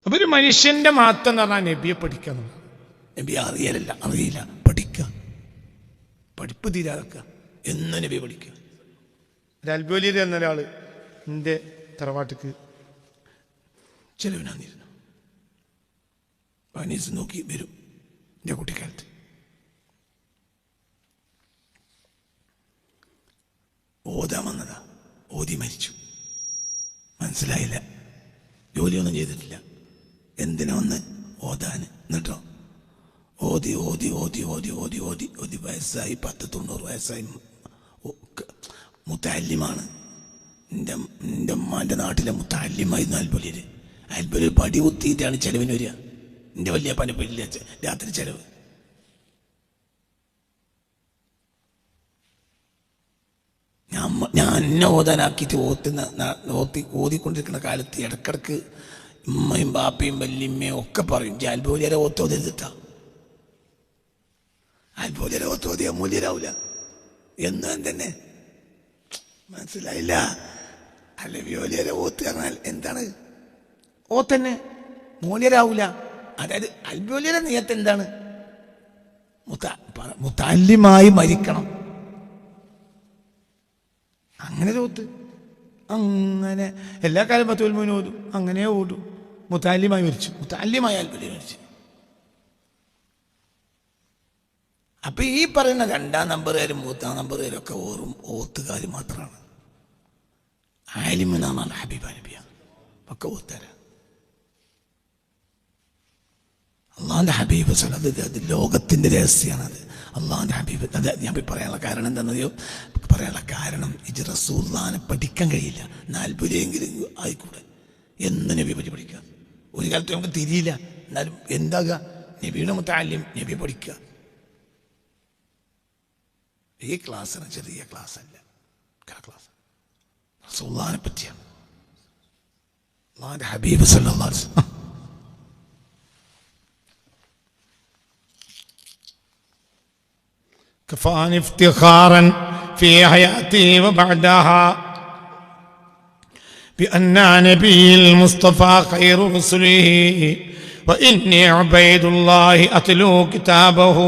അപ്പൊ ഒരു മനുഷ്യന്റെ മഹത്വം എന്ന് പറഞ്ഞാൽ നബിയെ പഠിക്കുക എന്നുള്ളത്. നബി അറിയില്ല പഠിക്കുക, പഠിപ്പ് തീരാക്കുക, എന്നും നബിയെ പഠിക്കുക. ഒരു അൽബോലിയിൽ എന്നൊരാള് എൻ്റെ തറവാട്ടിക്ക് ചെലവിനാന്നിരുന്നു. പനീസ് നോക്കി വരും. എൻ്റെ കുട്ടിക്കാലത്ത് ഓതാൻ വന്നതാ, ഓതി മരിച്ചു. മനസ്സിലായില്ല, ജോലിയൊന്നും ചെയ്തിട്ടില്ല. എന്തിനാ വന്ന്? ഓതാൻ. എന്നിട്ടോ ഓതി ഓതി ഓതി ഓതി ഓതി ഓതി ഓതി വയസ്സായി 90 വയസ്സായി. മുത്തല്ലിമാണ്. എൻ്റെ ഉമ്മാൻ്റെ നാട്ടിലെ മുത്തല്ലിമായിരുന്നു അൽബോലിയിൽ. അൽബോലിയിൽ പടി കുത്തിയിട്ടാണ് ചെലവിന് വരിക. എൻ്റെ വലിയ പനിപ്പില്ല രാത്രി ചെലവ്. ഞാൻ എന്നെ ഓതാനാക്കിയിട്ട് ഓതിക്കൊണ്ടിരിക്കുന്ന കാലത്ത് ഇടക്കിടക്ക് ഉമ്മയും ബാപ്പയും വല്യമ്മയും ഒക്കെ പറയും, അൽബോലിയരെ ഓത്തോതിട്ടാ, അൽബോലിയരെ ഓത്തോതിയ മൂല്യരാവില്ല എന്നും തന്നെ. മനസ്സിലായില്ല? അൽബോലിയരെ ഓത്ത് പറഞ്ഞാൽ എന്താണ്? ഓത്തന്നെ മൂല്യരാവൂല. അതായത് അൽബോലിയരെ നിയത്ത് എന്താണ്? മുത്തല്ലിമായി മരിക്കണം. അങ്ങനെ തോത്ത് അങ്ങനെ എല്ലാ കാലം 10 മോന് ഓതും. അങ്ങനെ ഓടും. മുത്തല്ലിമായി മരിച്ചു. മുത്തല്ലിമായി അൽബോലിയ മരിച്ചു. അപ്പൊ ഈ പറയുന്ന 2ാം നമ്പറുകാരും 3ാം നമ്പറുകാരും ഒക്കെ ഓത്തുകാർ മാത്രമാണ്. ആലിമെന്നാണ് ഹബീബ് നബിയ ഒക്കെ ഓത്തര. അള്ളാന്റെ ഹബീബ് അത് ലോകത്തിന്റെ രഹസ്യമാണത്. അള്ളാന്റെ ഹബീബ് അത് ഞാൻ പറയാനുള്ള കാരണം എന്താണെന്നറിയോ? പറയാനുള്ള കാരണം ഇത് റസൂലുള്ളാഹിനെ പഠിക്കാൻ കഴിയില്ല. 40 ആയിക്കൂടെ എന്ന് നബി പറ്റി പഠിക്കുക. ഒരു കാലത്ത് നമുക്ക് തിരിയില്ല. എന്നാലും എന്താകുക? നബിയുടെ മുത്തഅല്ലിം, നബി പഠിക്കുക. ഈ ക്ലാസ്സിന് ചെറിയ ക്ലാസ് അല്ല, ക്ലാസ് റസൂലുള്ളാഹിനെ പറ്റിയാണ്. അള്ളാന്റെ ഹബീബ് സല്ലല്ലാഹു അലൈഹി വസല്ലം كفاني افتخارا في حياتي وبعدها بأن نبي المصطفى خير رسله وإني عبيد الله أتلو كتابه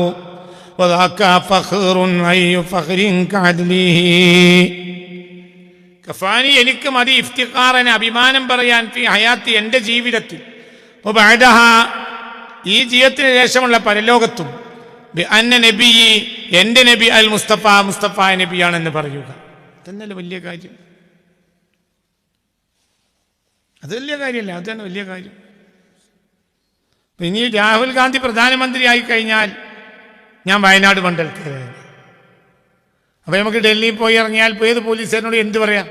وذاك فخر أي فخر كعدله. كفاني എനിക്ക് മതി ഇഫ്തിഖാറൻ അഭിമാനം പറയാൻ ഫി ഹയാത്തി എൻ്റെ ജീവിതത്തിൽ വബഅദഹ ഈ ജീവിതത്തിന് ശേഷമുള്ള പരലോകത്തും അന്ന നബി എൻ്റെ നബി അൽ മുസ്തഫ നബിയാണെന്ന് പറയുക. അതന്നല്ലേ വലിയ കാര്യം. അത് വലിയ കാര്യമല്ല, അതാണ് വലിയ കാര്യം. ഇനി രാഹുൽ ഗാന്ധി പ്രധാനമന്ത്രി ആയി കഴിഞ്ഞാൽ ഞാൻ വയനാട് മണ്ഡലത്തിലാണ്. അപ്പൊ നമുക്ക് ഡൽഹിയിൽ പോയി ഇറങ്ങിയാൽ ഏത് പോലീസുകാരനോട് എന്ത് പറയാം?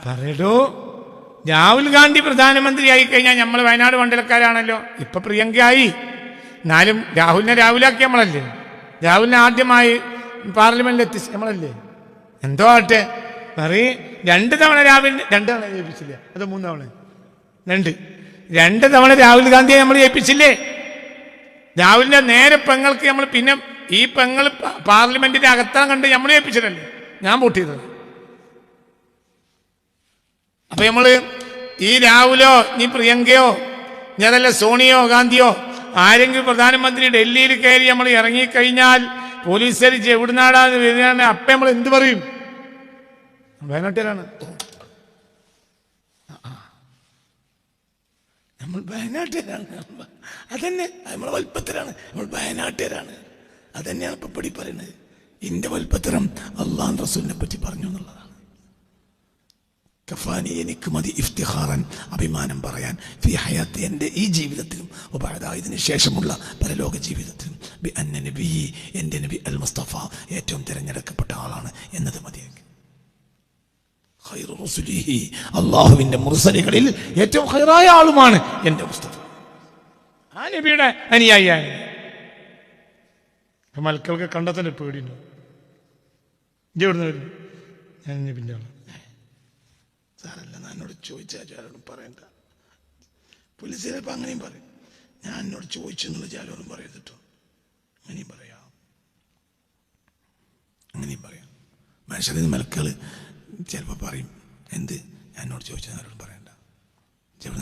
പറയടോ, രാഹുൽ ഗാന്ധി പ്രധാനമന്ത്രി ആയി കഴിഞ്ഞാൽ നമ്മൾ വയനാട് മണ്ഡലക്കാരാണല്ലോ. ഇപ്പൊ പ്രിയങ്കയായി, എന്നാലും രാഹുലിനെ രാഹുലാക്കി നമ്മളല്ലേ. രാഹുലിനെ ആദ്യമായി പാർലമെന്റിൽ എത്തിച്ച് നമ്മളല്ലേ. എന്തോ ആട്ടെ, പറയും 2 തവണ രാഹുലിനെ 2 തവണ ജയിപ്പിച്ചില്ലേ? അതോ 3 തവണ? 2 തവണ രാഹുൽ ഗാന്ധിയെ നമ്മൾ ജയിപ്പിച്ചില്ലേ? രാഹുലിന്റെ നേരെ പെങ്ങൾക്ക് നമ്മൾ പിന്നെ ഈ പെങ്ങൾ പാർലമെന്റിന്റെ അകത്താൻ കണ്ട് നമ്മൾ ജയിപ്പിച്ചിട്ടല്ലേ ഞാൻ വോട്ട് ചെയ്തത്. അപ്പൊ നമ്മള് ഈ രാഹുലോ നീ പ്രിയങ്കയോ നീ അതല്ല സോണിയോ ഗാന്ധിയോ ആരെങ്കിലും പ്രധാനമന്ത്രി ഡൽഹിയിൽ കയറി നമ്മൾ ഇറങ്ങിക്കഴിഞ്ഞാൽ പോലീസുകാർ എവിടുന്നാടാന്ന് വരുന്ന അപ്പം നമ്മൾ എന്ത് പറയും? വയനാട്ടിലാണ്, നമ്മൾ വയനാട്ടുകാരാണ്. അതന്നെ നമ്മൾ വൽപ്പത്തരാണ്, നമ്മൾ വയനാട്ടുകാരാണ്. അതന്നെയാണ് ഇപ്പൊ പടി പറയുന്നത്. എന്റെ വൽപ്പത്തരം അള്ളാഹു റസൂലിനെ പറ്റി പറഞ്ഞു എന്നുള്ളതാണ്. കഫാനി എനിക്ക് മതി ഇഫ്തിഖാറൻ അഭിമാനം പറയാൻ ഫി ഹയാത്തി എൻ്റെ ഈ ജീവിതത്തിലും ഇതിന് ശേഷമുള്ള പരലോക ജീവിതത്തിലും ബി അന്ന നബി എൻ്റെ നബി അൽ മുസ്തഫ ഏറ്റവും തിരഞ്ഞെടുക്കപ്പെട്ട ആളാണ് എന്നത് മതിയെങ്കിൽ. ഖൈറു റസുലിഹി അള്ളാഹുവിൻ്റെ മുർസലികളിൽ ഏറ്റവും ഖൈറായ ആളുമാണ് എൻ്റെ മുസ്തഫ. ആ നബിയുടെ അനുയായിയാണ്. മലക്കൾക്ക് കണ്ടെത്തന്നെ പേടിയുണ്ടോ? എവിടുന്ന് വരും? ഞാൻ നബിൻ്റെ ആളാണ്. സാറല്ല, ഞാൻ എന്നോട് ചോദിച്ചാൽ ആരോടും പറയണ്ട. പോലീസ് ചിലപ്പോൾ അങ്ങനെയും പറയും. ഞാൻ എന്നോട് ചോദിച്ചു എന്നുള്ള ആരോടും പറയരുതട്ടോ. അങ്ങനെയും പറയാം, അങ്ങനെയും പറയാം. മനുഷ്യരിൽ മലക്കൾ ചിലപ്പോൾ പറയും, എന്ത് ഞാൻ എന്നോട് ചോദിച്ചാൽ ആരോടും പറയണ്ട. ചിലപ്പോൾ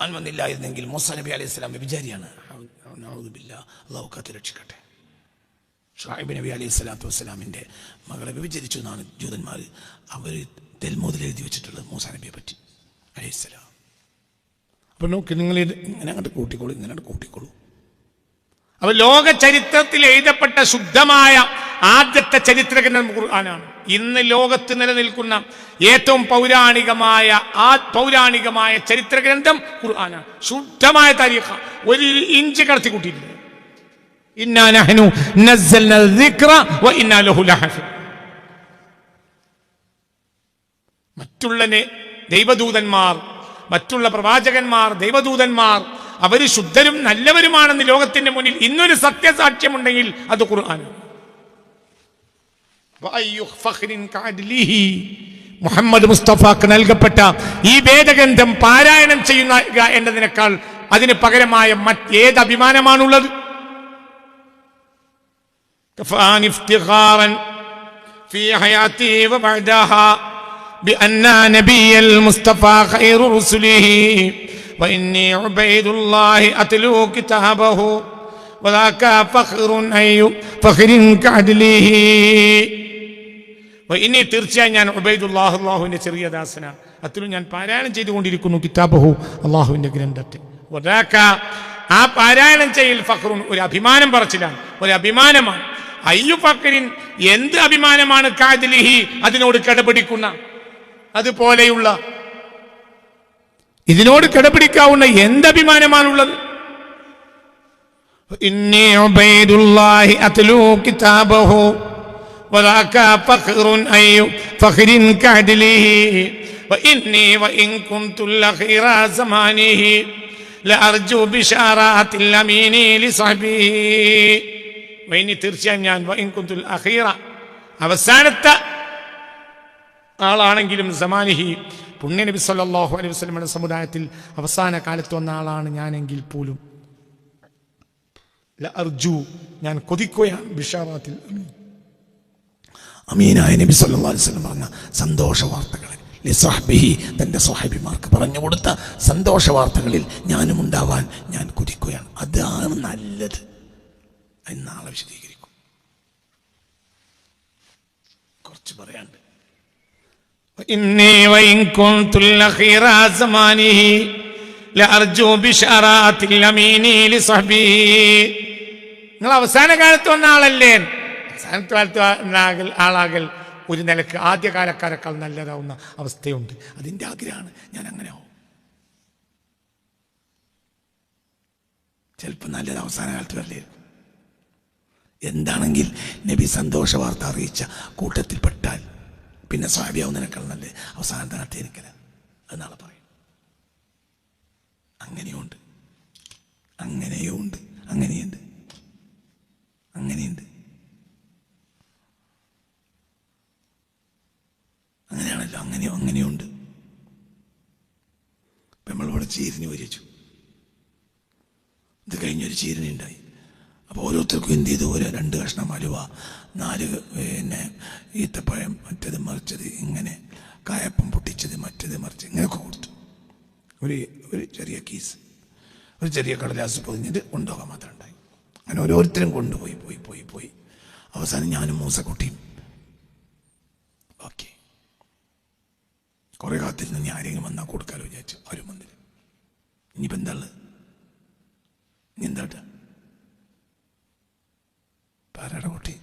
ഖുർആൻ വന്നില്ലായിരുന്നെങ്കിൽ മൂസാ നബി അലൈഹി സ്വലാം വ്യഭിചാരിയാണ്. അള്ളാഹു കാത്ത് രക്ഷിക്കട്ടെ. ഷുഐബ് നബി അലൈഹി സ്വലാത്തു വസ്സലാമിൻ്റെ മകളെ വ്യഭിചരിച്ചു എന്നാണ് ജൂതന്മാർ അവർ തെൽമൂദിൽ എഴുതി വെച്ചിട്ടുള്ളത് മൂസാ നബിയെ പറ്റി അലൈഹി സ്വലാം. അപ്പോൾ നോക്കി, നിങ്ങൾ ഇങ്ങനെ അങ്ങോട്ട് കൂട്ടിക്കോളൂ, ഇങ്ങനെ അങ്ങോട്ട് കൂട്ടിക്കോളൂ. അപ്പോൾ ലോക ചരിത്രത്തിൽ എഴുതപ്പെട്ട ശുദ്ധമായ ആദ്യത്തെ ചരിത്രഗ്രന്ഥം ഖുർആനാണ്. ഇന്ന് ലോകത്ത് നിലനിൽക്കുന്ന ഏറ്റവും പൗരാണികമായ ചരിത്രഗ്രന്ഥം ഖുർആനാണ്. ശുദ്ധമായ താരീഖ്, ഒരു ഇഞ്ച് കടത്തി കൂട്ടിയിട്ടില്ല. ഇന്നാ നഹ്നു നസ്സൽന ദിക്റ വ ഇന്നാ ലഹു ലഹാഫിദ്. മറ്റുള്ള ദൈവദൂതന്മാർ, മറ്റുള്ള പ്രവാചകന്മാർ, ദൈവദൂതന്മാർ അവർ ശുദ്ധരും നല്ലവരുമാണെന്ന് ലോകത്തിന്റെ മുന്നിൽ ഇന്നൊരു സത്യസാക്ഷ്യമുണ്ടെങ്കിൽ അത് ഖുർആനാണ്. മുഹമ്മദ് മുസ്തഫാക്ക് നൽകപ്പെട്ട ഈ വേദഗ്രന്ഥം പാരായണം ചെയ്യുന്ന എന്നതിനേക്കാൾ അതിന് പകരമായ മറ്റേത് അഭിമാനമാണുള്ളത്? في حياتي وبعدها بأن نبي المصطفى خير رسله وإني عبيد الله أتلو كتابه وذاك فخر أي فخر كعدله. وإني തീർച്ചയായും ഞാൻ ഉബൈദുല്ലാഹ്, അല്ലാഹുവിന്റെ ചെറിയ ദാസനാണ്. അത്ലു ഞാൻ പാരായണം ചെയ്തുകൊണ്ടിരിക്കുന്നു കിതാബഹു, അല്ലാഹുവിന്റെ ഗ്രന്ഥത്തെ. വദാക ആ പാരായണം ചെയ്യൽ ഫഖ്റുൻ, ഒരു അഭിമാനം പറച്ചിലാണ്, ഒരു അഭിമാനമാണ്. അയ്യു ഫഖ്റിൻ, എന്ത് അഭിമാനമാണ്, കാദിലിഹി അതിനോട് കിടപിടിക്കുന്ന, അതുപോലെയുള്ള ഇതിനോട് കിടപിടിക്കാവുന്ന എന്ത് അഭിമാനമാണുള്ളത്? ഇന്നി ഉബൈദുല്ലാഹി അത്ലൂ കിതാബഹു വദാക ഫഖ്റുൻ അയ്യു ഫഖ്റിൻ കഅദ്ലിഹി വഇന്നി വഇൻ കുൻതു ലഖീറ സമാനിഹി ലഅർജു ബിശാറാത്തിൽ അമീനി ലിസഹബിഹി. വഇന്നി തീർച്ചയായും ഞാൻ വഇൻ കുൻതുൽ അഖീറ അവസാനത്തെ ആളാണെങ്കിലും സമാനിഹി പുണ്യ നബി സല്ലല്ലാഹു അലൈഹി വസല്ലമയുടെ സമുദായത്തിൽ അവസാന കാലത്ത് വന്ന ആളാണ് ഞാനെങ്കിൽ പോലും ലഅർജു ഞാൻ കൊതിക്കുകയാണ് ബിശാറാത്തിൽ അമീനായ നബി സല്ലല്ലാഹു അലൈഹി വസല്ലം പറഞ്ഞ സന്തോഷ വാർത്തകളിൽ ലിസഹ്ബിഹി തൻ്റെ സ്വഹാബിമാർക്ക് പറഞ്ഞു കൊടുത്ത സന്തോഷ വാർത്തകളിൽ ഞാനും ഉണ്ടാവാൻ ഞാൻ കൊതിക്കുകയാണ്. അതാണ് നല്ലത്. നാളെ വിശദീകരിക്കും, കുറച്ച് പറയാണ്ട്. ഇന്നി വഇൻ കുൻതു ലഖീറ സമാനിഹി ലഅർജു ബിശാറാത്തിൽ അമീനി ലിസഹ്ബിഹി. നിങ്ങൾ അവസാന കാലത്ത് വന്ന ആളല്ലേ? അവസാനത്തെ കാലത്ത് ആളാകൽ ഒരു നിലക്ക് ആദ്യകാലക്കാരെക്കാൾ നല്ലതാവുന്ന അവസ്ഥയുണ്ട്. അതിൻ്റെ ആഗ്രഹമാണ് ഞാൻ അങ്ങനെ ആവും. ചിലപ്പോൾ നല്ലത് അവസാന കാലത്ത് വരലായിരിക്കും. എന്താണെങ്കിൽ നബി സന്തോഷ വാർത്ത അറിയിച്ച കൂട്ടത്തിൽപ്പെട്ടാൽ പിന്നെ സ്വഹാബിയാവുന്നതിനേക്കാൾ നല്ല അവസാനത്തെ കാലത്ത് എനിക്കല്ല. അത് നാളെ പറയും. അങ്ങനെയുണ്ട്, അങ്ങനെയുണ്ട്, അങ്ങനെയുണ്ട്, അങ്ങനെയുണ്ട്. അങ്ങനെയാണല്ലോ, അങ്ങനെയുണ്ട്. ഇപ്പം നമ്മളിവിടെ ചീരിനി വരിച്ചു. ഇത് കഴിഞ്ഞൊരു ചീരിനി ഉണ്ടായി. അപ്പോൾ ഓരോരുത്തർക്കും എന്ത് ചെയ്തു? ഒരു 2 കഷ്ണം അലുവ, 4 ഈത്തപ്പഴം, മറ്റത് മറിച്ചത്, ഇങ്ങനെ കായപ്പം പൊട്ടിച്ചത്, മറ്റത് മറിച്ച്, ഇങ്ങനെയൊക്കെ കൊടുത്തു. ഒരു ചെറിയ കീസ്, ഒരു ചെറിയ കടലാസ് പൊതിഞ്ഞത് കൊണ്ടുപോകാൻ മാത്രം ഉണ്ടായി. അങ്ങനെ ഓരോരുത്തരും കൊണ്ടുപോയി പോയി പോയി പോയി അവസാനം ഞാനും മൂസക്കുട്ടിയും ഓക്കെ. കുറേ കാത്തിരുന്ന് ഇനി ആരെങ്കിലും വന്നാൽ കൊടുക്കാലോ വിചാരിച്ചു. ആരും വന്നില്ല. ഇനിയിപ്പോൾ എന്താ ഉള്ളത്? ഇനി എന്താട്ടാ പാരയുടെ കുട്ടി?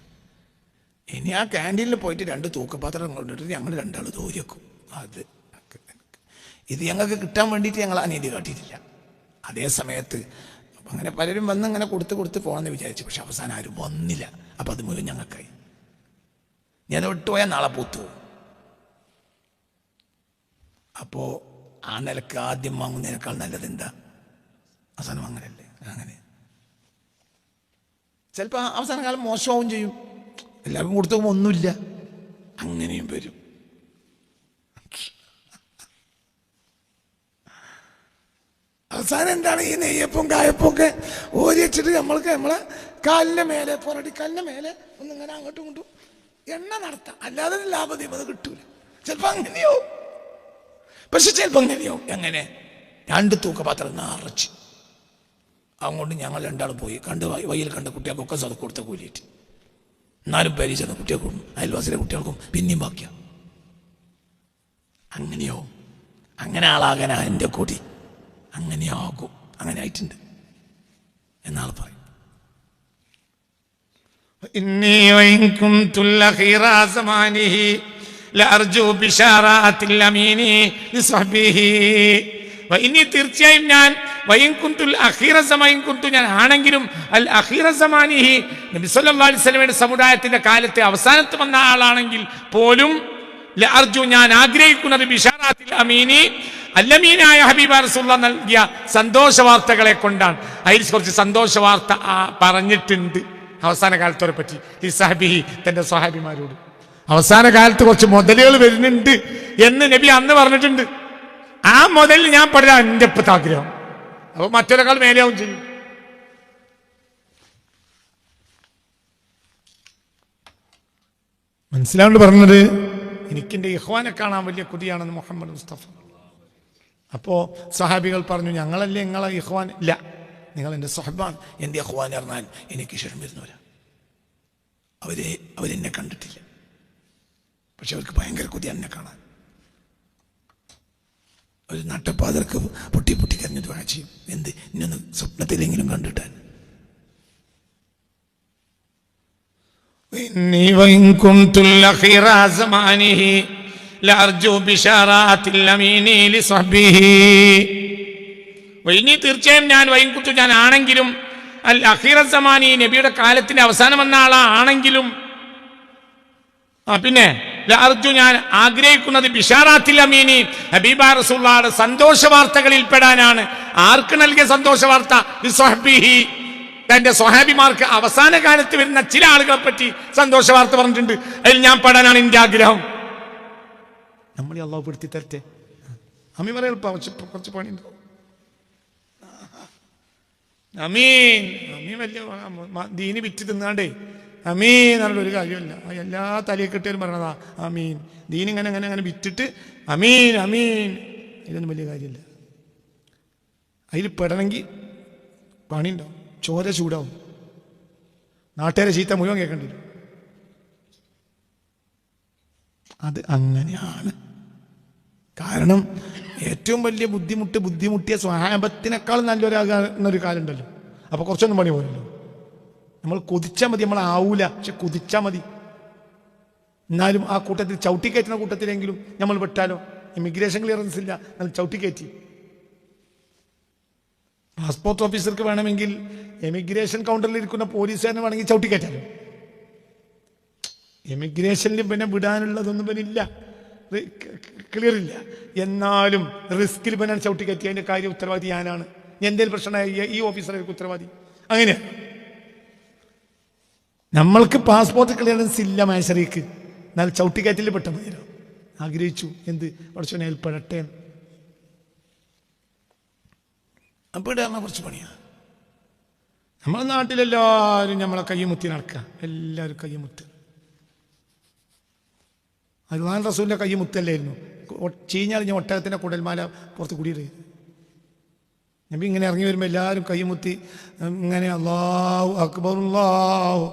ഇനി ആ ക്യാൻറ്റീനിൽ പോയിട്ട് 2 തൂക്കപാത്രം കൊണ്ടിട്ട് ഞങ്ങൾ 2 ആൾ തോരി വെക്കും. അത് ഇത് ഞങ്ങൾക്ക് കിട്ടാൻ വേണ്ടിയിട്ട് ഞങ്ങൾ അനീതി കാട്ടിയിട്ടില്ല. അതേ സമയത്ത് അങ്ങനെ പലരും വന്ന് അങ്ങനെ കൊടുത്ത് പോകണമെന്ന് വിചാരിച്ചു. പക്ഷെ അവസാനം ആരും വന്നില്ല. അപ്പം അത് മുഴുവൻ ഞങ്ങൾക്കായി. ഞാൻ വിട്ടുപോയാൽ നാളെ പൂത്തു. അപ്പോൾ ആ നിലക്ക് ആദ്യം വാങ്ങുന്നതിനേക്കാൾ നല്ലത് എന്താ? അവസാനം അങ്ങനെയല്ലേ? അങ്ങനെ ചിലപ്പോൾ അവസാന കാലം മോശമാവും ചെയ്യും. എല്ലാവർക്കും കൊടുത്തു പോകുമ്പോൾ ഒന്നുമില്ല, അങ്ങനെയും വരും. അവസാനം എന്താണ്? ഈ നെയ്യപ്പവും കായപ്പവും ഒക്കെ ഓരി വെച്ചിട്ട് നമ്മളെ കാലിൻ്റെ മേലെ, പൊറടിക്കാലിൻ്റെ മേലെ ഒന്നിങ്ങനെ അങ്ങോട്ടും ഇങ്ങോട്ടും എണ്ണ നടത്താം. അല്ലാതെ ലാഭദീപത കിട്ടൂല. ചിലപ്പോൾ അങ്ങനെയോ, പക്ഷെ ചിലപ്പോൾ അങ്ങനെയോ. എങ്ങനെ? 2 തൂക്കപാത്രം നിറച്ച്. അങ്ങോട്ട് ഞങ്ങൾ 2 ആൾ പോയി. വയ്യിൽ കണ്ട കുട്ടികൾക്കൊക്കെ സ്വതം കൊടുത്ത കൂലിയിട്ട്. എന്നാലും പരീക്ഷ കുട്ടികൾക്കും അയൽവാസിലെ കുട്ടികൾക്കും പിന്നെയും ബാക്കിയാണ്. അങ്ങനെയോ അങ്ങനെ ആളാകാനാ എൻ്റെ കൊടി. അങ്ങനെയാകും, അങ്ങനെ ആയിട്ടുണ്ട് എന്നാൾ പറയും. إني وإن كنت الأخير زمانه لأرجو بشارات الأمين لصحبه وإني തീർച്ചയായും ഞാൻ വൈൻ കുന്തുൽ അഖീറ സമാൻ കുന്തു ഞാൻ ആണെങ്കിലും അൽ അഖീറ സമാനിഹി നബി സല്ലല്ലാഹു അലൈഹി വസല്ലമയുടെ സമുദായത്തിന്റെ കാലത്തെ അവസാനത്ത് വന്ന ആളാണെങ്കിൽ പോലും ലഅർജു ഞാൻ ആഗ്രഹിക്കുന്നത് ബിശാറാത്തിൽ അമീനി അല്ലമീനായ ഹബീബ റസൂലുള്ളാഹി നൽകിയ സന്തോഷ വാർത്തകളെ കൊണ്ടാണ്. അതിൽ കുറച്ച് സന്തോഷ വാർത്ത പറഞ്ഞിട്ടുണ്ട് അവസാന കാലത്തോടെ പറ്റി. ഈ സഹബിഹി തന്റെ സ്വഹാബിമാരോട് അവസാന കാലത്ത് കുറച്ച് മുതലുകൾ വരുന്നുണ്ട് എന്ന് നബി അന്ന് പറഞ്ഞിട്ടുണ്ട്. ആ മുതലിൽ ഞാൻ പഠിച്ച എൻ്റെ ഇപ്പത്തെ ആഗ്രഹം. അപ്പൊ മറ്റൊരാൾ മേലെയാവും ചെയ്യും. മനസ്സിലാണ്ട് പറഞ്ഞത് എനിക്കെന്റെ ഇഖ്വാനെ കാണാൻ വലിയ കൊതിയാണെന്ന് മുഹമ്മദ് മുസ്തഫ. അപ്പോ സഹാബികൾ പറഞ്ഞു, ഞങ്ങളല്ലേ നിങ്ങളെ ഇഖ്വാൻ? ഇല്ല, നിങ്ങൾ എൻ്റെ സ്വഹബാണ്. എൻ്റെ ഇഖ്വാൻ പറഞ്ഞാൽ എനിക്ക് ശേഷം വരുന്നവരാ. അവരെന്നെ കണ്ടിട്ടില്ല, പക്ഷെ അവർക്ക് ഭയങ്കര കൊതി എന്നെ കാണാൻ. ഒരു നട്ടപ്പാതർക്ക് പൊട്ടി പൊട്ടി കരഞ്ഞു ദുആ ചെയ്യും. എന്ത് ഇന്നൊന്ന് സ്വപ്നത്തിലെങ്കിലും കണ്ടിട്ടാൻ. إني وإن كنت الأخير زمانه لأرجو بشارات الأمين لصحبه وإني തീർച്ചയായും ഞാൻ വൈൻ കുന്തു ഞാൻ ആണെങ്കിലും അൽ അഖീറ സമാനി നബിയുടെ കാലത്തിന്റെ അവസാനം വന്ന ആളാണെങ്കിലും പിന്നെ ലഅർജു ഞാൻ ആഗ്രഹിക്കുന്നത് ബിശാറാത്തിൽ അമീനി ഹബീബ റസൂലുള്ളാഹിയുടെ സന്തോഷ വാർത്തകളിൽ പെടാനാണ്. ആർക്ക് നൽകിയ സന്തോഷ വാർത്ത? ലിസ്വഹ്ബിഹി തന്റെ സ്വഹാബിമാർക്ക് അവസാന കാലത്ത് വരുന്ന ചില ആളുകളെ പറ്റി സന്തോഷ വാർത്ത പറഞ്ഞിട്ടുണ്ട്. അതിൽ ഞാൻ പെടാനാണ് എൻ്റെ ആഗ്രഹം. നമ്മളെ അള്ളാഹു പെടുത്തി തരട്ടെ. അമീൻ പറയാൻ കുറച്ച് പണിയുണ്ടോ? അമീൻ അമീൻ വലിയ ദീനി വിറ്റ് തിന്നാണ്ടേ അമീൻ എന്നുള്ള ഒരു കാര്യമല്ല. എല്ലാ തലയെക്കെട്ടിയാലും പറഞ്ഞതാ അമീൻ. ദീൻ ഇങ്ങനെ അങ്ങനെ അങ്ങനെ വിറ്റിട്ട് അമീൻ അമീൻ, ഇതൊന്നും വലിയ കാര്യമില്ല. അതിൽ പെടണമെങ്കിൽ പണിയുണ്ടാവും, ചോര ചൂടാവും, നാട്ടുകാരെ ചീത്ത മുഴുവൻ കേൾക്കേണ്ടി വരും. അത് അങ്ങനെയാണ്. കാരണം ഏറ്റവും വലിയ ബുദ്ധിമുട്ടിയ സ്വഹാബത്തിനേക്കാൾ നല്ലൊരു കാലം ഉണ്ടല്ലോ. അപ്പൊ കുറച്ചൊന്നും പണി പോലല്ലോ. നമ്മൾ കൊതിച്ചാൽ മതി, നമ്മൾ ആവൂല, പക്ഷെ കൊതിച്ചാൽ മതി. എന്നാലും ആ കൂട്ടത്തിൽ ചവിട്ടിക്കയറ്റുന്ന കൂട്ടത്തിലെങ്കിലും നമ്മൾ വിട്ടാലോ? ഇമിഗ്രേഷൻ ക്ലിയറൻസ് ഇല്ല, നമ്മൾ ചവിട്ടിക്കയറ്റി. പാസ്പോർട്ട് ഓഫീസർക്ക് വേണമെങ്കിൽ എമിഗ്രേഷൻ കൗണ്ടറിൽ ഇരിക്കുന്ന പോലീസുകാരനെ വേണമെങ്കിൽ ചവിട്ടിക്കയറ്റാലോ. എമിഗ്രേഷനിൽ പിന്നെ വിടാനുള്ളതൊന്നും പിന്നെ ഇല്ല, ക്ലിയർ ഇല്ല. എന്നാലും റിസ്കിൽ പിന്നെ ചവിട്ടിക്കയറ്റി അതിൻ്റെ കാര്യം ഉത്തരവാദി ഞാനാണ്. എന്തെങ്കിലും പ്രശ്നമായ ഈ ഓഫീസർക്ക് ഉത്തരവാദി. അങ്ങനെയാണ്. നമ്മൾക്ക് പാസ്പോർട്ട് ക്ലിയറൻസ് ഇല്ല മൈസറിക്ക്, എന്നാൽ ചവിട്ടിക്കയറ്റിൽ പെട്ട മതിയോ? ആഗ്രഹിച്ചു എന്ത് പഠിച്ചോനെ ഏൽപ്പെടട്ടെ. അപ്പോൾ ഇടാറുള്ള കുറച്ച് പണിയാണ്. നമ്മുടെ നാട്ടിലെല്ലാവരും നമ്മളെ കയ്യുമുത്തി നടക്കുക, എല്ലാവരും കയ്യുമുത്ത്. അല്ലാഹു റസൂലിന്റെ കയ്യുമുത്തല്ലായിരുന്നു. ചീഞ്ഞാൽ ഒട്ടകത്തിന്റെ കുടൽമാല പുറത്ത് കുടിയിടുക. നബി ഇങ്ങനെ ഇറങ്ങി വരുമ്പോൾ എല്ലാവരും കയ്യുമുത്തി ഇങ്ങനെ അല്ലാഹു അക്ബർ അല്ലാഹു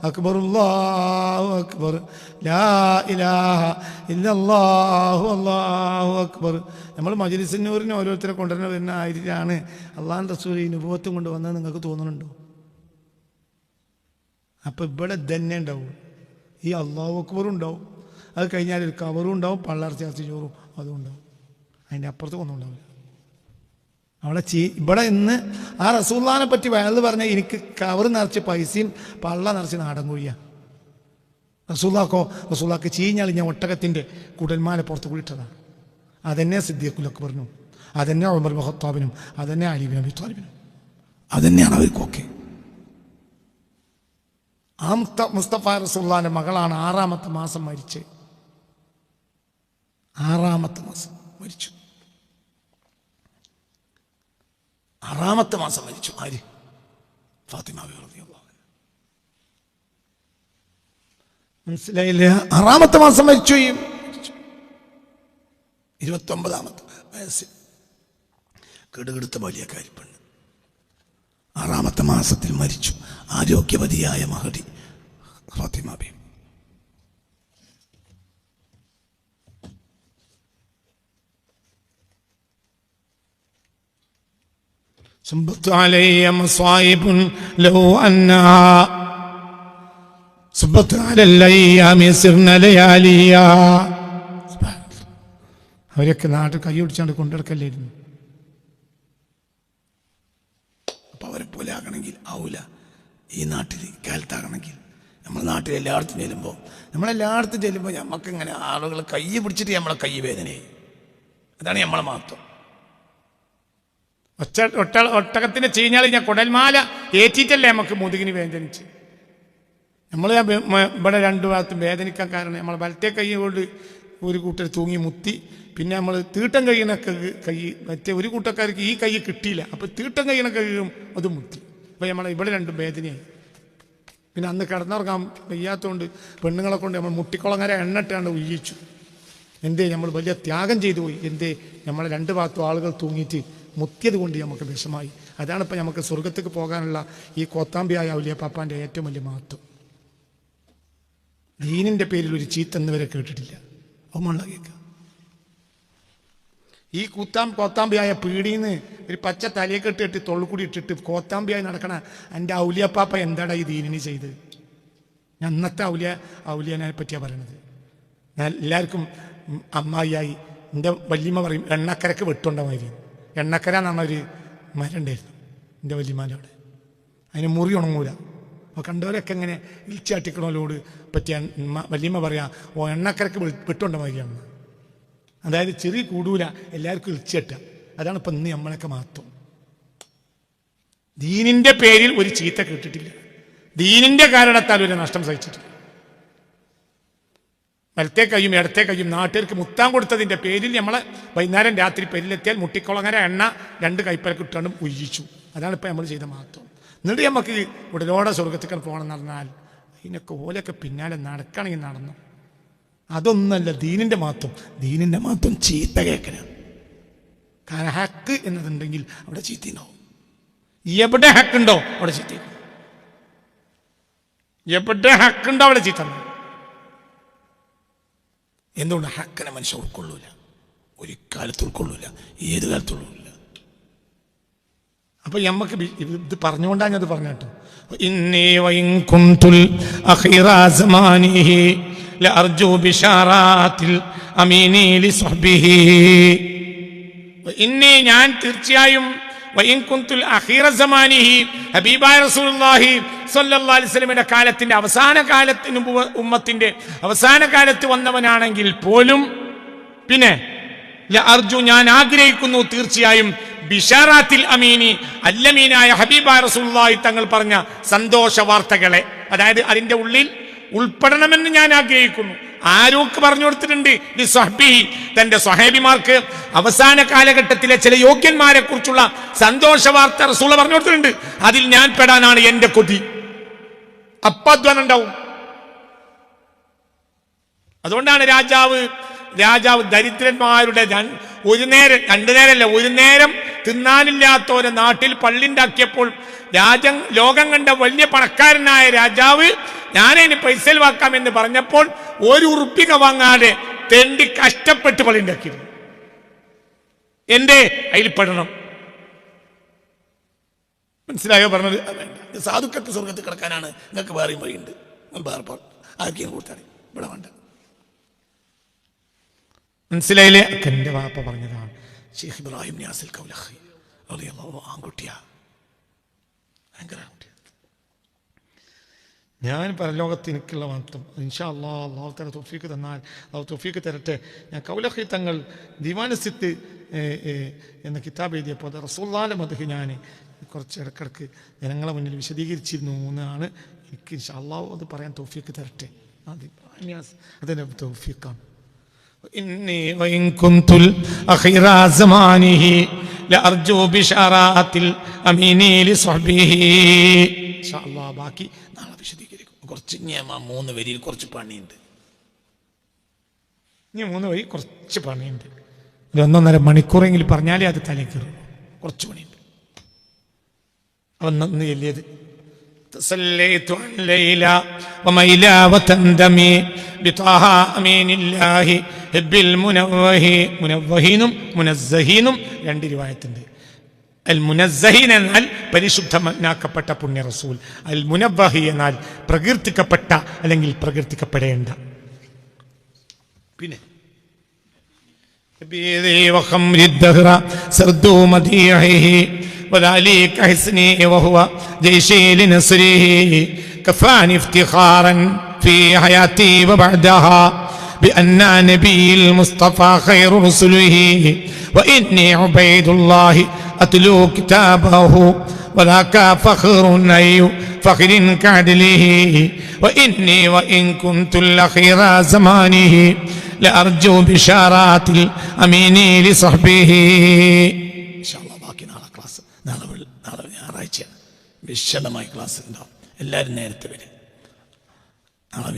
അക്ബർ അല്ലാഹു അക്ബർ ലാ ഇലാഹ ഇല്ലല്ലാഹു അല്ലാഹു അക്ബർ. നമ്മൾ മജ്ലിസുന്നൂറിന് ഓരോരുത്തരെ കൊണ്ടുവരുന്ന വരുന്ന ആയിട്ടാണ് അല്ലാഹു റസൂൽ ഈ നുബുവത്തും കൊണ്ട് വന്നത് നിങ്ങൾക്ക് തോന്നുന്നുണ്ടോ? അപ്പം ഇവിടെ തന്നെ ഉണ്ടാവും, ഈ അല്ലാഹു അക്ബറും ഉണ്ടാവും, അത് കഴിഞ്ഞാൽ ഒരു കവറും ഉണ്ടാവും, പള്ളർച്ച ചോറും അതും ഉണ്ടാവും. അതിൻ്റെ അപ്പുറത്ത് ഒന്നും ഉണ്ടാവില്ല. അവിടെ ഇവിടെ ഇന്ന് ആ റസൂലുള്ളാഹിനെ പറ്റി വയല് പറഞ്ഞ എനിക്ക് കവർ നിറച്ച് പൈസയും പള്ള നിറച്ച് നാടൻ കോഴിയാണ്. റസൂലുള്ളാഹിക്ക് ചീഞ്ഞളിഞ്ഞ ഒട്ടകത്തിൻ്റെ കുടൽമാല പുറത്ത് കൂടിയിട്ടതാണ്. അതെന്നെ സിദ്ദീഖുൽ അക്ബറിനും, അതെന്നെ ഉമർ ഇബ്നു ഖത്താബിനും, അതെന്നെ അലി ഇബ്നു അബീ ത്വാലിബിനും, അതന്നെയാണ് അവർക്കൊക്കെ. ആ മുസ്തഫ റസൂലുള്ളാഹിന്റെ മകളാണ് 6-ാമത്തെ മാസം മരിച്ച്. 6-ാമത്തെ മാസം മരിച്ചു. 6-ാമത്തെ മാസം മരിച്ചു. ആര്? ഫാത്തിമ റളിയല്ലാഹു അൻഹ. മനസ്സിലായില്ല? 6-ാമത്തെ മാസം മരിച്ചു. 29-ാമത്തെ വയസ്സിൽ കിടുകിടുത്ത വലിയക്കാരി പെണ്ണ് 6ാമത്തെ മാസത്തിൽ മരിച്ചു. ആരോഗ്യവതിയായ മഹദി ഫാത്തിമ ബീവി. صبت علي مصائب لو أنها صبت على الأيام صرنا لياليا. അവരൊക്കെ നാട്ടിൽ കൈ പിടിച്ചാണ്ട് കൊണ്ടിടക്കല്ലായിരുന്നു. അപ്പം അവരെ പോലെ ആകണമെങ്കിൽ ആവൂല. ഈ നാട്ടിൽ കാലത്താകണമെങ്കിൽ നമ്മൾ നാട്ടിൽ എല്ലായിടത്തും ചെല്ലുമ്പോൾ നമുക്ക് ഇങ്ങനെ ആളുകൾ കൈ പിടിച്ചിട്ട് നമ്മളെ കൈ വേദനയായി. അതാണ് നമ്മളെ മഹത്വം. ഒട്ടകത്തിന് ചീഞ്ഞാൽ ഞാൻ കുടൽമാല ഏറ്റിട്ടല്ലേ നമുക്ക് മുതുകിന് വേദനിച്ച്. നമ്മൾ ഇവിടെ 2 ഭാഗത്തും വേദനിക്കാൻ കാരണം നമ്മൾ വലത്തെ കൈ കൊണ്ട് ഒരു കൂട്ടർ തൂങ്ങി മുത്തി. പിന്നെ നമ്മൾ തീട്ടം കഴിയണ കൈ മറ്റേ ഒരു കൂട്ടക്കാർക്ക് ഈ കൈ കിട്ടിയില്ല. അപ്പോൾ തീട്ടം കഴിയണ കൈയും അത് മുത്തി. അപ്പോൾ നമ്മൾ ഇവിടെ 2 വേദനയായി. പിന്നെ അന്ന് കിടന്നുറങ്ങാൻ വയ്യാത്തതുകൊണ്ട് പെണ്ണുങ്ങളെ കൊണ്ട് നമ്മൾ മുട്ടിക്കുളങ്ങര എണ്ണിട്ടാണ്ട് ഉയ്യിച്ചു. എന്തേ നമ്മൾ വലിയ ത്യാഗം ചെയ്തു പോയി. എന്തേ നമ്മളെ 2 ഭാഗത്തും ആളുകൾ തൂങ്ങിയിട്ട് മുത്തിയത് കൊണ്ട് നമുക്ക് വിഷമായി. അതാണിപ്പോൾ നമുക്ക് സ്വർഗത്തേക്ക് പോകാനുള്ള ഈ കോത്താമ്പിയായ ഔലിയ പാപ്പാൻ്റെ ഏറ്റവും വലിയ മഹത്വം. ദീനിൻ്റെ പേരിൽ ഒരു ചീത്ത എന്നിവരെ കേട്ടിട്ടില്ല. അവമുള്ള കേൾക്കുക. ഈ കോത്താമ്പിയായ പീടിന്ന് ഒരു പച്ച തലയെ കെട്ടിട്ട് തൊള്ളുകൂടി ഇട്ടിട്ട് കോത്താമ്പിയായി നടക്കണ എൻ്റെ ഔലിയപ്പാപ്പ എന്താടാ ഈ ദീനിന് ചെയ്ത്? ഞാൻ അന്നത്തെ ഔലിയനെ പറ്റിയാണ് പറയണത്. ഞാൻ എല്ലാവർക്കും അമ്മായിയായി എൻ്റെ വല്യമ്മ പറയും എണ്ണക്കരക്ക് വെട്ടുണ്ടാവുമായിരുന്നു. എണ്ണക്കര എന്ന് പറഞ്ഞൊരു മരം ഉണ്ടായിരുന്നു എൻ്റെ വല്യമ്മാൻ്റെ അവിടെ. അതിന് മുറി ഉണങ്ങൂല. അപ്പോൾ കണ്ടവരൊക്കെ ഇങ്ങനെ ഇളിച്ചാട്ടിക്കണോലോട് പറ്റിയ വല്യമ്മ പറയാ ഓ എണ്ണക്കരക്ക് വെട്ടുണ്ടാവുകയാണ്. അതായത് ചെറിയ കൂടൂല, എല്ലാവർക്കും ഇളിച്ചട്ട. അതാണ് ഇപ്പം ഇന്ന് നമ്മളൊക്കെ മഹത്വം. ദീനിൻ്റെ പേരിൽ ഒരു ചീത്ത കേട്ടിട്ടില്ല. ദീനിൻ്റെ കാരണത്താൽ ഒരു നഷ്ടം സഹിച്ചിട്ടില്ല. വലത്തെ കയ്യും ഇടത്തെ കയ്യും നാട്ടുകാർക്ക് മുത്താൻ കൊടുത്തതിൻ്റെ പേരിൽ നമ്മളെ വൈകുന്നേരം രാത്രി പെരിലെത്തിയാൽ മുട്ടിക്കുളങ്ങര എണ്ണ 2 കൈപ്പലക്ക് ഇട്ടാണ്ടും ഉയ്യിച്ചു. അതാണ് ഇപ്പം നമ്മൾ ചെയ്ത മഹത്വം. എന്നിട്ട് നമുക്ക് ഉടലോടെ സ്വർഗത്തേക്ക് പോകണം എന്ന് പറഞ്ഞാൽ ഇതിനൊക്കെ ഓലൊക്കെ പിന്നാലെ നടക്കണമെങ്കിൽ നടന്നു. അതൊന്നല്ല ദീനിൻ്റെ മഹത്വം. ദീനിൻ്റെ മഹത്വം ചീത്ത കേൾക്കണം. കാരണം ഹക്ക് എന്നതുണ്ടെങ്കിൽ അവിടെ ചീത്തയുണ്ടാവും. എവിടെ ഹക്കുണ്ടോ അവിടെ ചീത്ത. എവിടെ ഹക്കുണ്ടോ അവിടെ ചീത്ത. എന്തുകൊണ്ട്? ഹക്കിനെ മനുഷ്യൻ ഉൾക്കൊള്ളൂല. ഒരു കാലത്ത് ഉൾക്കൊള്ളൂല, ഏത് കാലത്ത് ഉള്ളൂല. അപ്പൊ നമുക്ക് ഇത് പറഞ്ഞുകൊണ്ടാണ് ഞാൻ പറഞ്ഞു കേട്ടോ. ഇന്നി വഇൻ കുൻതുൽ അഖീറാ സമാനിഹി ലഅർജു ബിശാറാത്തിൽ അമീനി ലിസ്ഹബിഹി. ഇന്നി ഞാൻ തീർച്ചയായും വഇൻ കുൻതുൽ അഖീറ സമാനിഹി ഹബീബായ റസൂലുള്ളാഹി സ്വല്ലല്ലാഹു അലൈഹി വസല്ലമയുടെ കാലത്തിന്റെ അവസാന കാലത്തിന് ഉമ്മത്തിന്റെ അവസാന കാലത്ത് വന്നവനാണെങ്കിൽ പോലും പിന്നെ ലഅർജു ഞാൻ ആഗ്രഹിക്കുന്നു തീർച്ചയായും ബിശാറാത്തിൽ അമീനി അല്ലമീനായ ഹബീബായ റസൂലുള്ളാഹി തങ്ങൾ പറഞ്ഞ സന്തോഷ വാർത്തകളെ, അതായത് അതിന്റെ ഉള്ളിൽ ഉൾപ്പെടണമെന്ന് ഞാൻ ആഗ്രഹിക്കുന്നു. ആരോക്ക് പറഞ്ഞു കൊടുത്തിട്ടുണ്ട്? തന്റെ സ്വഹാബിമാർക്ക് അവസാന കാലഘട്ടത്തിലെ ചില യോഗ്യന്മാരെ കുറിച്ചുള്ള സന്തോഷ വാർത്ത റസൂൽ പറഞ്ഞു കൊടുത്തിട്ടുണ്ട്. അതിൽ ഞാൻ പെടാനാണ് എന്റെ കൊതി. അപ്പാധ്വാനം ഉണ്ടാവും. അതുകൊണ്ടാണ് രാജാവ് ദരിദ്രന്മാരുടെ ഒരു നേരം 2 നേരമല്ല, ഒരു നേരം തിന്നാനില്ലാത്തവരെ നാട്ടിൽ പള്ളിണ്ടാക്കിയപ്പോൾ ലോകം കണ്ട വലിയ പണക്കാരനായ രാജാവ് ഞാനതിന് പൈസ വാക്കാമെന്ന് പറഞ്ഞപ്പോൾ 1 ഉറുപ്പിക വാങ്ങാതെ തെണ്ടി കഷ്ടപ്പെട്ട് പള്ളിണ്ടാക്കിയിരുന്നു. എന്റെ അതിൽ പെടണം. മനസ്സിലായോ പറഞ്ഞത്? സാധുക്കൾക്ക് സ്വർഗത്തിൽ കിടക്കാനാണ്. നിങ്ങൾക്ക് വേറെയും വഴിയുണ്ട്. ആർക്കെയും കൊടുത്താണ് ഇവിടെ വേണ്ട. മനസ്സിലായില്ലേ? എന്റെ വാപ്പ പറഞ്ഞതാണ്. ഷെയ്ഖ് ഇബ്രാഹിം നിയാസിൽ കൗലഖി ആൺകുട്ടിയാ, ഭയങ്കര ആൺകുട്ടിയ. ഞാൻ പരലോകത്ത് എനിക്കുള്ള മഹത്വം ഇൻഷാ അല്ലാഹ് അല്ലാഹു തആല തൗഫീഖ് തന്നാൽ അല്ലാഹു തൗഫീഖ് തരട്ടെ. ഞാൻ കൗലഖി തങ്ങൾ ദിവാനസിത്ത് എന്ന കിതാബ് എഴുതിയപ്പോൾ റസൂലുള്ളാഹിന്റെ മദ്ഹ് ഞാൻ കുറച്ച് ഇടക്കിടക്ക് ജനങ്ങളെ മുന്നിൽ വിശദീകരിച്ചിരുന്നു എന്നാണ്. എനിക്ക് ഇൻഷാ അല്ലാഹു അത് പറയാൻ തൗഫീഖ് തരട്ടെ. അതിൻ്റെ തൗഫീഖാണ്. إني وإن كنت الأخير زمانه لأرجو بشارات الأمين لصحبه إن شاء الله. ബാക്കി നാളെ വിശദീകരിക്കും. കുറച്ച് 3 വരിയിൽ കുറച്ച് പണിയുണ്ട്. 3 വരി കുറച്ച് പണിയുണ്ട്. 1.5 മണിക്കൂറെങ്കിലും പറഞ്ഞാലേ അത് തലയിൽ കയറും. കുറച്ച് പണിയുണ്ട്. അവൻ നന്ന് ചൊല്ലിയത് تصليت عن ليلى وميلى وتندمي بطه أمين الله هب المنوه മുനവ്വഹീനും മുനസ്സഹീനും രണ്ട് റിവായത്തുണ്ട്. അൽ മുനസ്സഹീൻ എന്നാൽ പരിശുദ്ധമാക്കപ്പെട്ട പുണ്യ റസൂൽ, അൽ മുനവ്വഹി എന്നാൽ പ്രകീർത്തിക്കപ്പെട്ട അല്ലെങ്കിൽ പ്രകീർത്തിക്കപ്പെടേണ്ട. പിന്നെ وخمر الدهر سرد مديحه وذلك حسني وهو جيشي لنصره كفاني افتخارا في حياتي وبعدها بأن نبي المصطفى خير رسله وإني عبيد الله أتلو كتابه وذاك فخر أي فخر كعدله وإني وإن كنت الأخير زمانه لأرجو بشارات الأمين لصحبه. ബാക്കി നാളെ ക്ലാസ്, നാളെ ഞായറാഴ്ചയാണ്, വിശദമായ ക്ലാസ് ഉണ്ടാവും. എല്ലാവരും നേരത്തെ വരും. നാളെ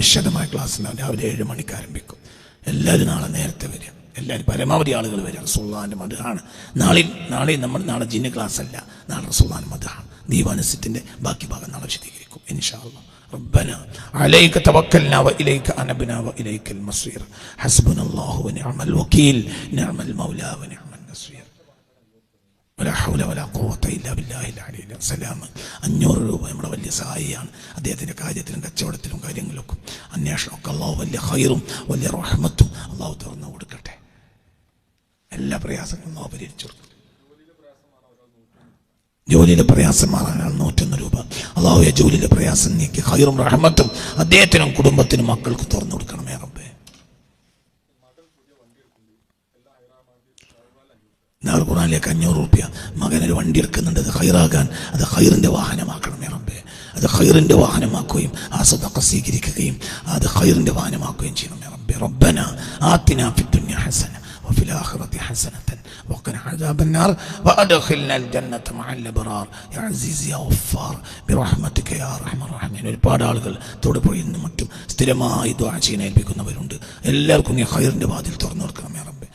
വിശദമായ ക്ലാസ് ഉണ്ടാവും. രാവിലെ 7 മണിക്ക് ആരംഭിക്കും. എല്ലാവരും നാളെ നേരത്തെ വരിക. എല്ലാവരും പരമാവധി ആളുകൾ വരിക. റസൂലുള്ളാഹിന്റെ മദ്ഹാണ് നാളെ നമ്മൾ നാളെ ജിന്ന ക്ലാസ് അല്ല, നാളെ റസൂലുള്ളാഹിന്റെ മദ്ഹാണ്. ദീവാനസത്തിന്റെ ബാക്കി ഭാഗം നാളെ വിശദീകരിക്കും ഇൻഷാ അല്ലാഹ്. ربنا عليك توكلنا وإليك أنبنا وإليك المصير حسبنا الله ونعم الوكيل نعم المولى ونعم النصير ولا حول ولا قوة إلا بالله العلي العظيم. 500 രൂപ നമ്മുടെ വലിയ സഹായിയാണ്. അദ്ദേഹത്തിൻ്റെ കാര്യത്തിലും കച്ചവടത്തിലും കാര്യങ്ങളിലൊക്കെ അന്വേഷണമൊക്കെ അള്ളാഹു വലിയ ഖൈറും വലിയ റഹ്മത്തും അള്ളാഹു തുറന്നു കൊടുക്കട്ടെ. എല്ലാ പ്രയാസങ്ങളും അള്ളാഹു പരിഹരിച്ചു കൊടുക്കും. ജോലിയിലെ പ്രയാസം മാറാനാണ് 101 രൂപ. അള്ളാഹുവേ ജോലിയിലെ പ്രയാസം നീക്കി ഖൈറും റഹ്മത്തും അദ്ദേഹത്തിനും കുടുംബത്തിനും മക്കൾക്ക് തുറന്നു കൊടുക്കണമേ റബ്ബേ. ഖുർആനിലേക്ക് 500 രൂപ മകനൊരു വണ്ടി എടുക്കുന്നുണ്ട്. അത് ഖൈറാകാൻ, അത് ഖൈറിന്റെ വാഹനമാക്കണമേ റബ്ബേ. അത് ഖൈറിന്റെ വാഹനമാക്കുകയും ആ സദഖ സ്വീകരിക്കുകയും അത് ഖൈറിന്റെ വാഹനമാക്കുകയും ചെയ്യണമേ റബ്ബേ. റബ്ബന ആതിനാ ഫിദ്ദുനിയ ഹസന وفي الآخرة حسنة وقنا عذاب النار وأدخلنا الجنة مع الأبرار يا عزيز يا غفار برحمتك يا أرحم الراحمين. ഒരുപാട് ആളുകൾ തൊടുപുഴയിലും മറ്റും സ്ഥിരമായി ദുആ ചെയ്യാൻ ഏൽപ്പിക്കുന്നവരുണ്ട്. എല്ലാവർക്കും നീ ഖൈറിന്റെ വാതിൽ തുറന്നു കൊടുക്കണമേ റബ്ബേ.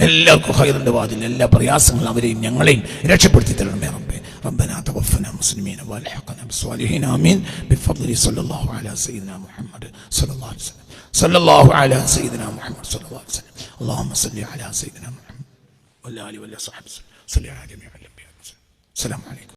എല്ലാവർക്കും ഖൈറിന്റെ വാതിൽ, എല്ലാ പ്രയാസങ്ങളും അവരെയും ഞങ്ങളെയും രക്ഷപ്പെടുത്തി തരണമേ റബ്ബേ. ربنا توفنا مسلمين والحقنا بالصالحين آمين بفضل صلى الله على سيدنا محمد صلى الله عليه وسلم صلى الله على سيدنا محمد صلى الله عليه وسلم. اللهم صل على سيدنا محمد وعلى آله وصحبه وسلم. صل على جميع الأنبياء والمرسلين. السلام عليكم.